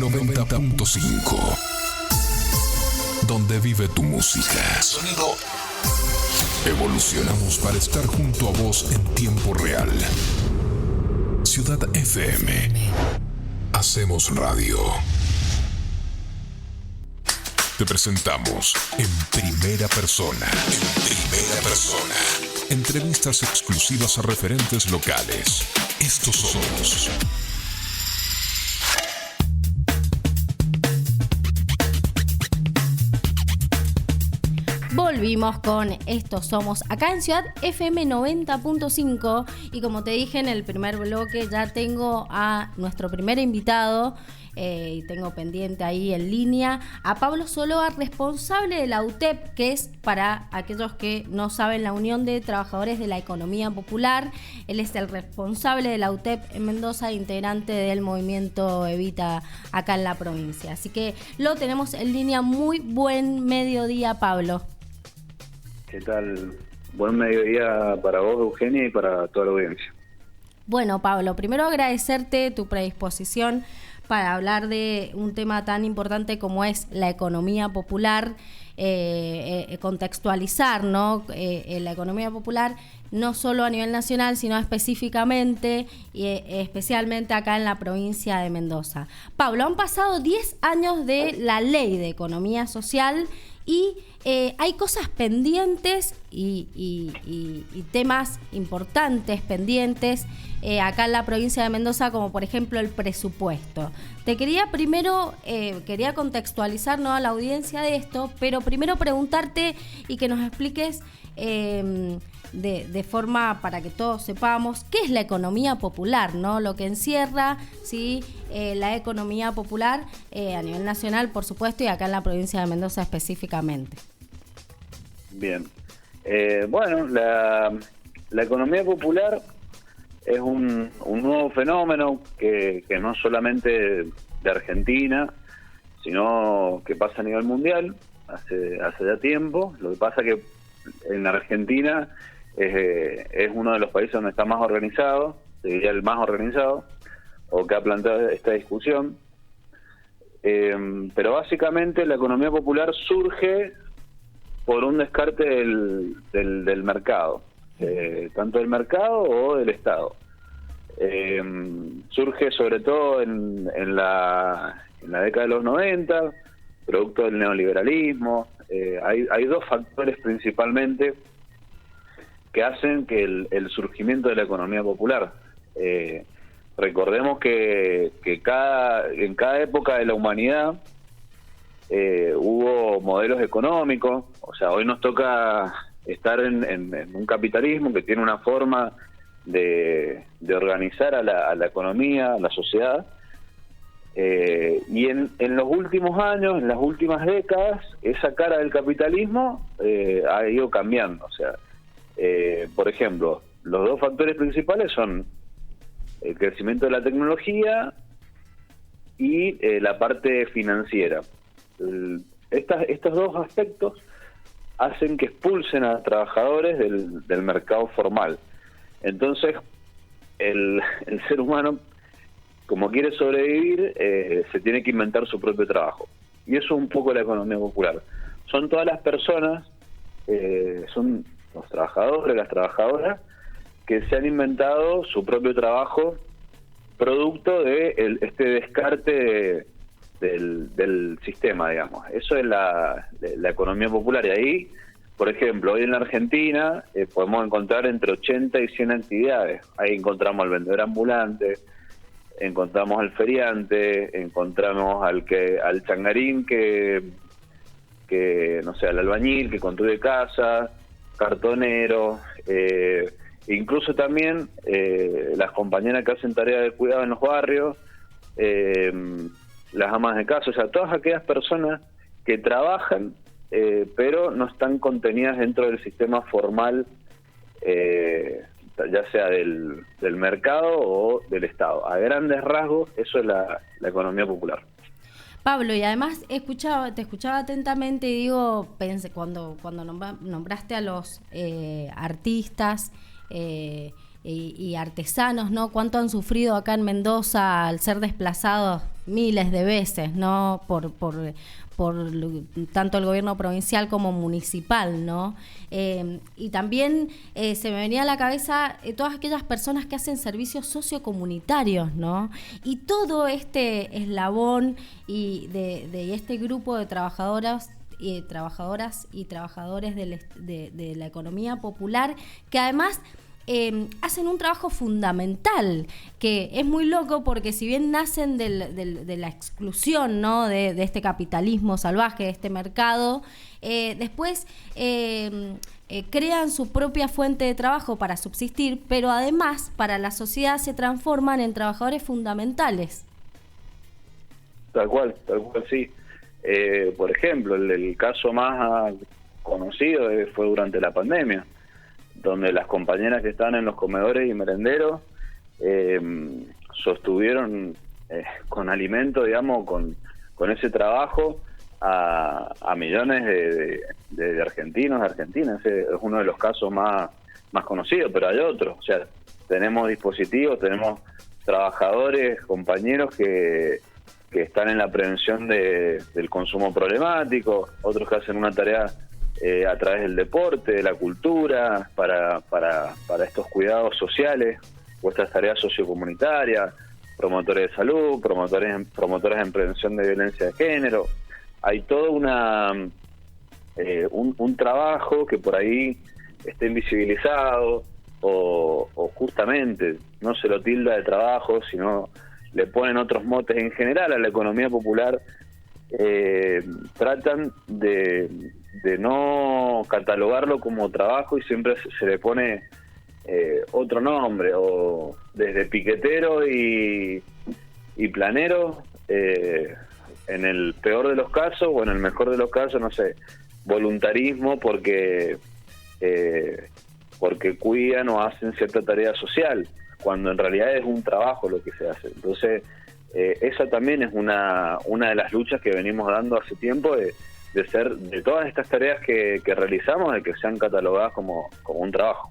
90.5, donde vive tu música. Sonido. Evolucionamos para estar junto a vos en tiempo real. Ciudad FM. Hacemos radio. Te presentamos en primera persona. Entrevistas exclusivas a referentes locales. Estos somos. Volvimos con Estos Somos acá en Ciudad FM 90.5 y como te dije en el primer bloque ya tengo a nuestro primer invitado y tengo pendiente ahí en línea a Pablo Soloa, responsable de la UTEP, que es, para aquellos que no saben, la Unión de Trabajadores de la Economía Popular. Él es el responsable de la UTEP en Mendoza, integrante del movimiento Evita acá en la provincia. Así que lo tenemos en línea. Muy buen mediodía, Pablo. ¿Qué tal? Buen mediodía para vos, Eugenia, y para toda la audiencia. Bueno, Pablo, primero agradecerte tu predisposición para hablar de un tema tan importante como es la economía popular, contextualizar, ¿no? La economía popular no solo a nivel nacional, sino específicamente y especialmente acá en la provincia de Mendoza. Pablo, han pasado 10 años de la Ley de Economía Social y hay cosas pendientes y temas importantes pendientes acá en la provincia de Mendoza, como por ejemplo el presupuesto. Te quería primero, quería contextualizar, ¿no?, a la audiencia de esto, pero primero preguntarte y que nos expliques de forma para que todos sepamos qué es la economía popular, ¿no? Lo que encierra, ¿sí?, la economía popular a nivel nacional, por supuesto, y acá en la provincia de Mendoza específicamente. Bien. Bueno, la economía popular es un nuevo fenómeno que no solamente de Argentina, sino que pasa a nivel mundial hace ya tiempo. Lo que pasa que en Argentina es uno de los países donde está más organizado, diría el más organizado, o que ha planteado esta discusión. Pero básicamente la economía popular surge por un descarte del mercado, tanto del mercado o del Estado. Surge sobre todo en la década de los 90, producto del neoliberalismo. Hay dos factores principalmente que hacen que el surgimiento de la economía popular. Recordemos que en cada época de la humanidad hubo modelos económicos. O sea, hoy nos toca estar en un capitalismo que tiene una forma de organizar a la economía, a la sociedad, y en los últimos años, en las últimas décadas, esa cara del capitalismo ha ido cambiando. O sea, por ejemplo, los dos factores principales son el crecimiento de la tecnología y la parte financiera. Estos dos aspectos hacen que expulsen a trabajadores del mercado formal. Entonces, el ser humano, como quiere sobrevivir, se tiene que inventar su propio trabajo. Y eso es un poco la economía popular. Son todas las personas, son los trabajadores, las trabajadoras, que se han inventado su propio trabajo producto de este descarte del sistema, digamos. Eso es la economía popular. Y ahí, por ejemplo, hoy en la Argentina podemos encontrar entre 80 y 100 actividades. Ahí encontramos al vendedor ambulante, encontramos al feriante, encontramos al changarín que no sé, al albañil que construye casas, cartonero, incluso también las compañeras que hacen tareas de cuidado en los barrios, las amas de casa. O sea, todas aquellas personas que trabajan pero no están contenidas dentro del sistema formal, ya sea del mercado o del Estado. A grandes rasgos, eso es la economía popular. Pablo, y además te escuchaba atentamente y digo, pensé cuando nombraste a los artistas y artesanos, ¿no? Cuánto han sufrido acá en Mendoza al ser desplazados miles de veces, ¿no? Por tanto el gobierno provincial como municipal, ¿no? Y también se me venía a la cabeza todas aquellas personas que hacen servicios sociocomunitarios, ¿no? Y todo este eslabón y de este grupo de trabajadoras y trabajadores de la economía popular, que además hacen un trabajo fundamental, que es muy loco porque si bien nacen de la exclusión, ¿no? de este capitalismo salvaje, de este mercado, después crean su propia fuente de trabajo para subsistir, pero además para la sociedad se transforman en trabajadores fundamentales. Tal cual, sí. Por ejemplo, el caso más conocido fue durante la pandemia, donde las compañeras que estaban en los comedores y merenderos sostuvieron con alimento, digamos, con ese trabajo a millones de argentinos, de argentinas. Es uno de los casos más conocidos, pero hay otros. O sea, tenemos dispositivos, tenemos trabajadores, compañeros que están en la prevención del consumo problemático, otros que hacen una tarea a través del deporte, de la cultura, para estos cuidados sociales o estas tareas sociocomunitarias, promotores de salud, promotores en prevención de violencia de género. Hay todo un trabajo que por ahí está invisibilizado o justamente no se lo tilda de trabajo, sino le ponen otros motes en general a la economía popular. Tratan de no catalogarlo como trabajo y siempre se le pone otro nombre, o desde piquetero y planero, en el peor de los casos, o en el mejor de los casos, no sé, voluntarismo porque cuidan o hacen cierta tarea social, cuando en realidad es un trabajo lo que se hace. Entonces esa también es una de las luchas que venimos dando hace tiempo, de todas estas tareas que realizamos, de que sean catalogadas como un trabajo.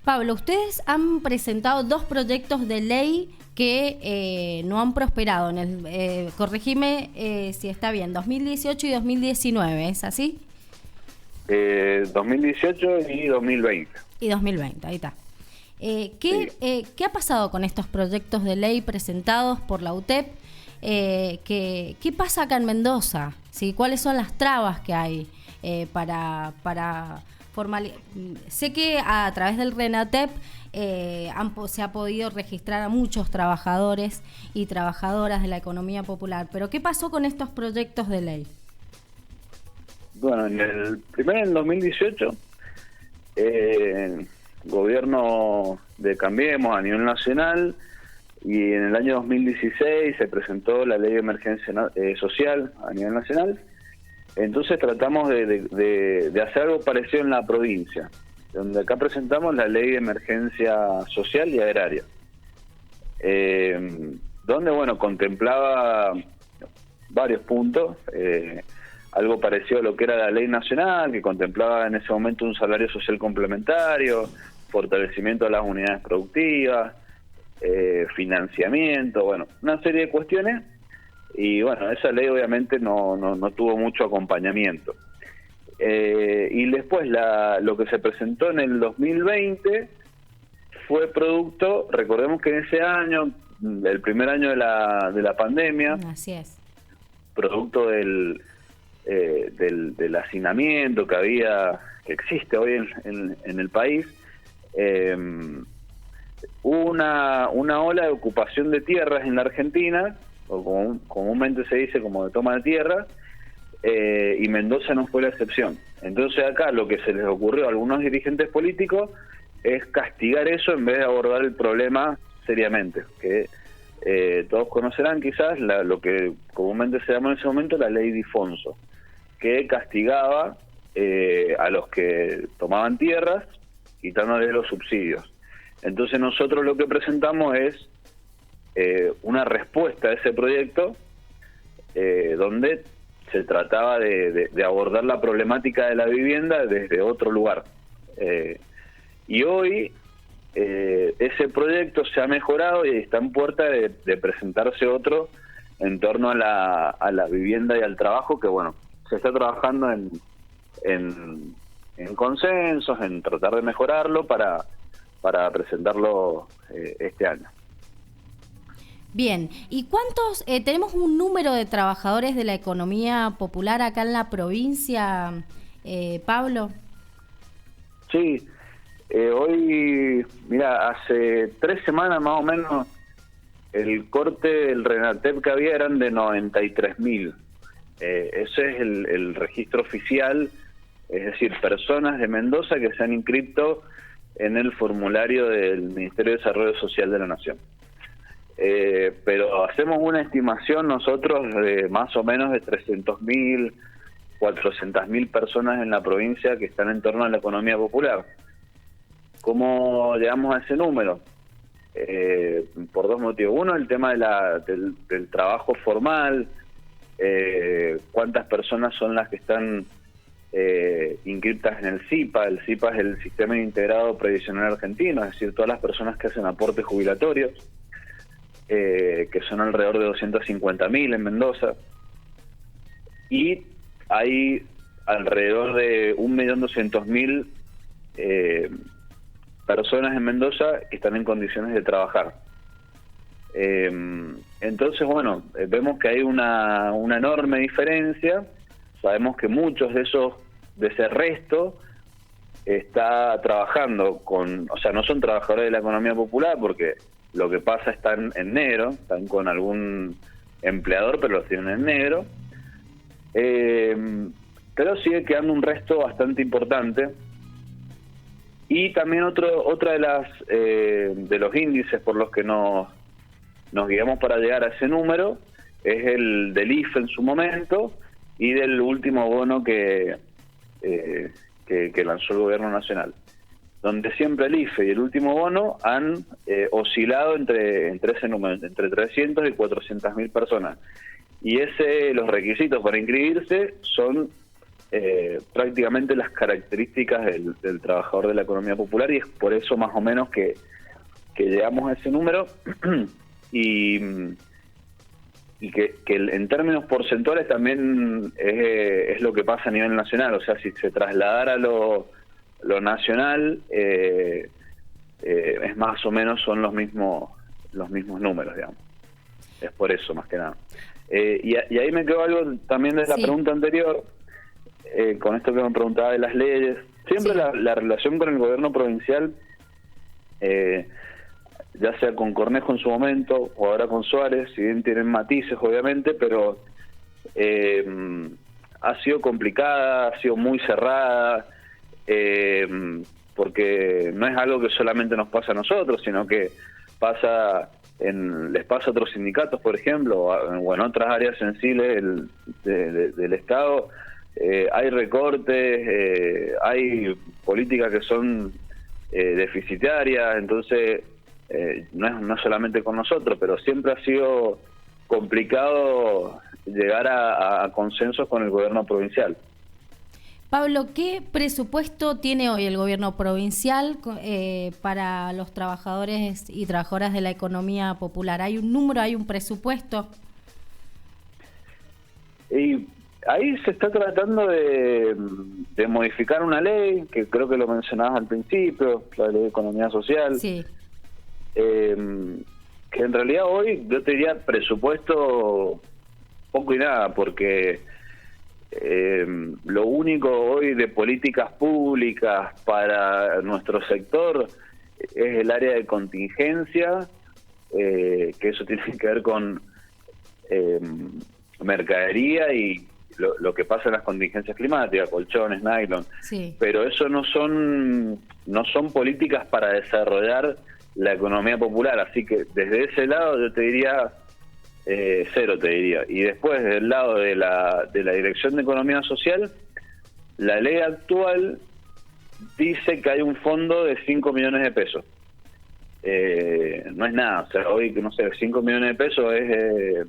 Pablo, ustedes han presentado 2 proyectos de ley que no han prosperado. Corregime si está bien, 2018 y 2019, ¿es así? 2018 y 2020. Y 2020, ahí está. ¿Qué ha pasado con estos proyectos de ley presentados por la UTEP? ¿Qué pasa acá en Mendoza? ¿Sí? ¿Cuáles son las trabas que hay para formalizar? Sé que a través del RENATEP se ha podido registrar a muchos trabajadores y trabajadoras de la economía popular, pero ¿qué pasó con estos proyectos de ley? Bueno, primero en el 2018, gobierno de Cambiemos a nivel nacional, y en el año 2016 se presentó la ley de emergencia social a nivel nacional. Entonces tratamos de hacer algo parecido en la provincia, donde acá presentamos la ley de emergencia social y agraria, donde, bueno, contemplaba varios puntos, algo parecido a lo que era la ley nacional, que contemplaba en ese momento un salario social complementario, fortalecimiento de las unidades productivas, financiamiento, bueno, una serie de cuestiones. Y bueno, esa ley obviamente no tuvo mucho acompañamiento. Y después lo que se presentó en el 2020 fue producto, recordemos que en ese año, el primer año de la pandemia, así es, producto del hacinamiento que existe hoy en el país, hubo una ola de ocupación de tierras en la Argentina, o como comúnmente se dice, como de toma de tierra, y Mendoza no fue la excepción. Entonces acá lo que se les ocurrió a algunos dirigentes políticos es castigar eso en vez de abordar el problema seriamente, que todos conocerán quizás lo que comúnmente se llama en ese momento la ley Difonso, que castigaba a los que tomaban tierras quitándoles los subsidios. Entonces nosotros lo que presentamos es una respuesta a ese proyecto, donde se trataba de abordar la problemática de la vivienda desde otro lugar. Y hoy ese proyecto se ha mejorado y está en puerta de presentarse otro en torno a la vivienda y al trabajo, que bueno, se está trabajando en consensos, en tratar de mejorarlo para presentarlo este año. Bien, ¿y cuántos, tenemos un número de trabajadores de la economía popular acá en la provincia, Pablo? Sí, hoy, mira, hace 3 semanas más o menos, el corte del RENATEP que había eran de 93.000. Ese es el registro oficial, es decir, personas de Mendoza que se han inscrito en el formulario del Ministerio de Desarrollo Social de la Nación. Pero hacemos una estimación nosotros de más o menos de 300.000, 400.000 personas en la provincia que están en torno a la economía popular. ¿Cómo llegamos a ese número? Por 2 motivos. Uno, el tema del trabajo formal, cuántas personas son las que están inscritas en el SIPA. El SIPA es el Sistema Integrado Previsional Argentino, es decir, todas las personas que hacen aportes jubilatorios, que son alrededor de 250.000 en Mendoza, y hay alrededor de 1.200.000 personas en Mendoza que están en condiciones de trabajar. Entonces, bueno, vemos que hay una enorme diferencia. Sabemos que muchos de ese resto está trabajando o sea, no son trabajadores de la economía popular, porque lo que pasa están en negro, están con algún empleador, pero los tienen en negro. Pero sigue quedando un resto bastante importante. Y también otra de los índices por los que nos guiamos para llegar a ese número es el del IFE en su momento y del último bono que lanzó el gobierno nacional, donde siempre el IFE y el último bono han oscilado entre ese número, entre 300 y 400.000 personas. Y los requisitos para inscribirse son prácticamente las características del trabajador de la economía popular, y es por eso más o menos que llegamos a ese número y que en términos porcentuales también es lo que pasa a nivel nacional. O sea, si se trasladara lo nacional, es más o menos son los mismos números, digamos. Es por eso, más que nada. Y ahí me quedó algo también de la pregunta anterior, con esto que me preguntaba de las leyes. Siempre la relación con el gobierno provincial, ya sea con Cornejo en su momento o ahora con Suárez, si bien tienen matices obviamente, pero ha sido complicada, ha sido muy cerrada, porque no es algo que solamente nos pasa a nosotros, sino que les pasa a otros sindicatos, por ejemplo, o en otras áreas sensibles del Estado. Hay recortes, hay políticas que son deficitarias, entonces no es solamente con nosotros, pero siempre ha sido complicado llegar a consensos con el gobierno provincial. Pablo, ¿qué presupuesto tiene hoy el gobierno provincial para los trabajadores y trabajadoras de la economía popular? ¿Hay un número, hay un presupuesto? Y ahí se está tratando de modificar una ley, que creo que lo mencionabas al principio, la ley de economía social. Sí. Que en realidad hoy yo te diría presupuesto poco y nada, porque lo único hoy de políticas públicas para nuestro sector es el área de contingencia, que eso tiene que ver con mercadería y lo que pasa en las contingencias climáticas, colchones, nylon. Sí. Pero eso no son políticas para desarrollar la economía popular, así que desde ese lado yo te diría cero, te diría. Y después del lado de la Dirección de Economía Social, la ley actual dice que hay un fondo de 5 millones de pesos. No es nada, o sea, hoy, no sé, 5 millones de pesos es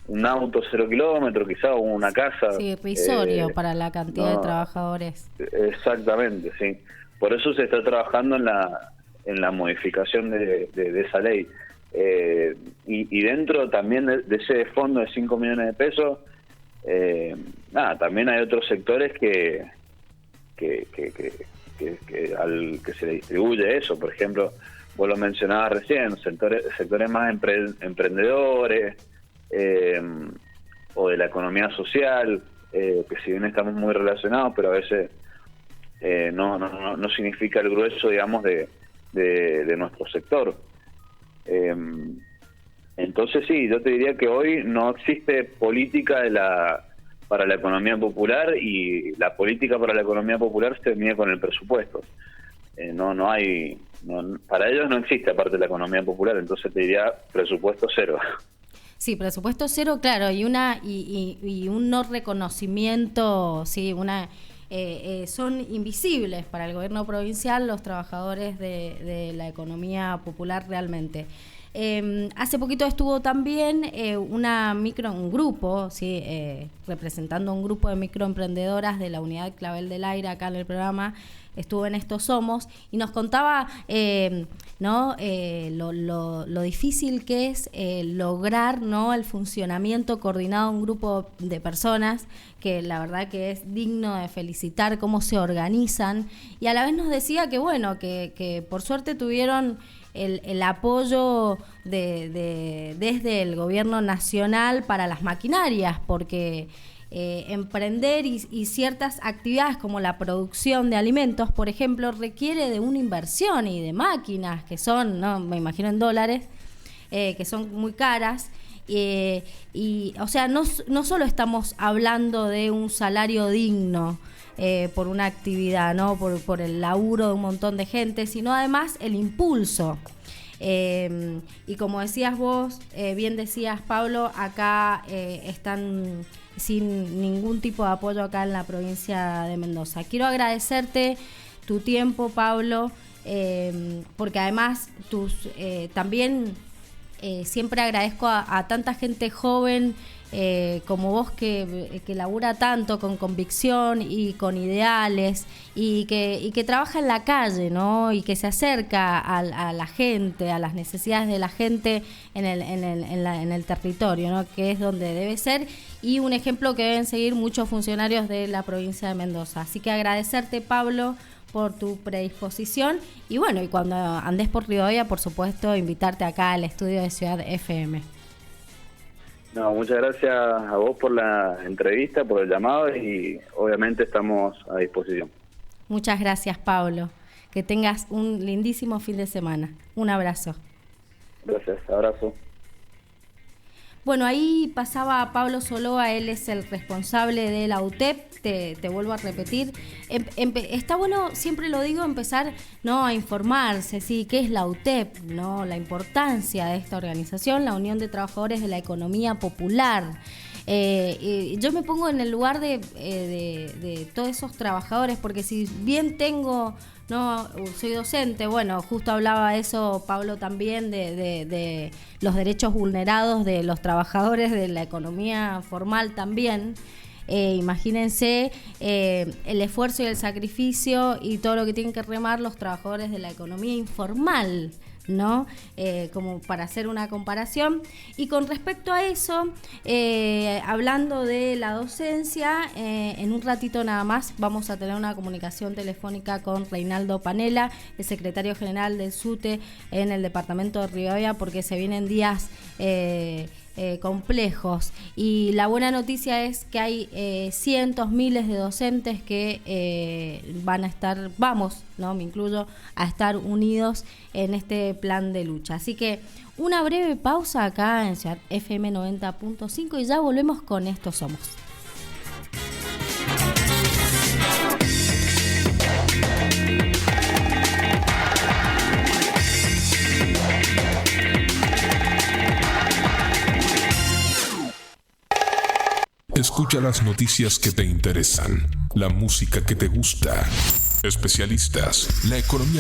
un auto 0 kilómetros, quizá, o una casa. Sí, irrisorio para la cantidad de trabajadores. Exactamente, sí. Por eso se está trabajando en la modificación de esa ley. Y dentro también de ese fondo de 5 millones de pesos, también hay otros sectores que al que se le distribuye eso. Por ejemplo, vos lo mencionabas recién, sectores más emprendedores, o de la economía social, que si bien estamos muy relacionados, pero a veces no significa el grueso, digamos, de nuestro sector. Entonces sí, yo te diría que hoy no existe política para la economía popular, y la política para la economía popular se mide con el presupuesto. Para ellos no existe aparte de la economía popular, entonces te diría presupuesto cero. Sí, presupuesto cero, claro, y un no reconocimiento, sí, son invisibles para el gobierno provincial los trabajadores de la economía popular realmente. Hace poquito estuvo también un grupo, sí, representando un grupo de microemprendedoras de la unidad Clavel del Aire acá en el programa. Estuvo en Estos Somos y nos contaba lo difícil que es lograr, ¿no?, el funcionamiento coordinado de un grupo de personas, que la verdad que es digno de felicitar cómo se organizan, y a la vez nos decía que bueno, que por suerte tuvieron el apoyo desde el gobierno nacional para las maquinarias, porque emprender y ciertas actividades como la producción de alimentos, por ejemplo, requiere de una inversión y de máquinas que son, no me imagino en dólares, que son muy caras. Y o sea, no solo estamos hablando de un salario digno por una actividad, ¿no?, por el laburo de un montón de gente, sino además el impulso. Y como decías vos, bien decías, Pablo, acá están sin ningún tipo de apoyo acá en la provincia de Mendoza. Quiero agradecerte tu tiempo, Pablo, porque además también siempre agradezco a tanta gente joven como vos que labura tanto con convicción y con ideales, y que trabaja en la calle, ¿no?, y que se acerca a la gente, a las necesidades de la gente en el territorio, ¿no?, que es donde debe ser, y un ejemplo que deben seguir muchos funcionarios de la provincia de Mendoza. Así que agradecerte, Pablo, por tu predisposición, y bueno, y cuando andes por Rivadavia, por supuesto, invitarte acá al estudio de Ciudad FM. No, muchas gracias a vos por la entrevista, por el llamado, y obviamente estamos a disposición. Muchas gracias, Pablo. Que tengas un lindísimo fin de semana. Un abrazo. Gracias, abrazo. Bueno, ahí pasaba Pablo Soloa, él es el responsable de la UTEP. Te vuelvo a repetir, está bueno, siempre lo digo, empezar, ¿no?, a informarse, ¿sí?, qué es la UTEP, ¿no?, la importancia de esta organización, la Unión de Trabajadores de la Economía Popular. Yo me pongo en el lugar de todos esos trabajadores, porque si bien soy docente, bueno, justo hablaba eso Pablo también, de los derechos vulnerados de los trabajadores de la economía formal también. Imagínense el esfuerzo y el sacrificio y todo lo que tienen que remar los trabajadores de la economía informal, ¿no? Como para hacer una comparación. Y con respecto a eso, hablando de la docencia, en un ratito nada más vamos a tener una comunicación telefónica con Reinaldo Panela, el secretario general del SUTE en el departamento de Rivadavia, porque se vienen días complejos, y la buena noticia es que hay cientos, miles de docentes que van a estar, ¿no?, me incluyo, a estar unidos en este plan de lucha. Así que una breve pausa acá en Ciudad FM 90.5 y ya volvemos con Estos Somos. Escucha las noticias que te interesan, la música que te gusta, especialistas, la economía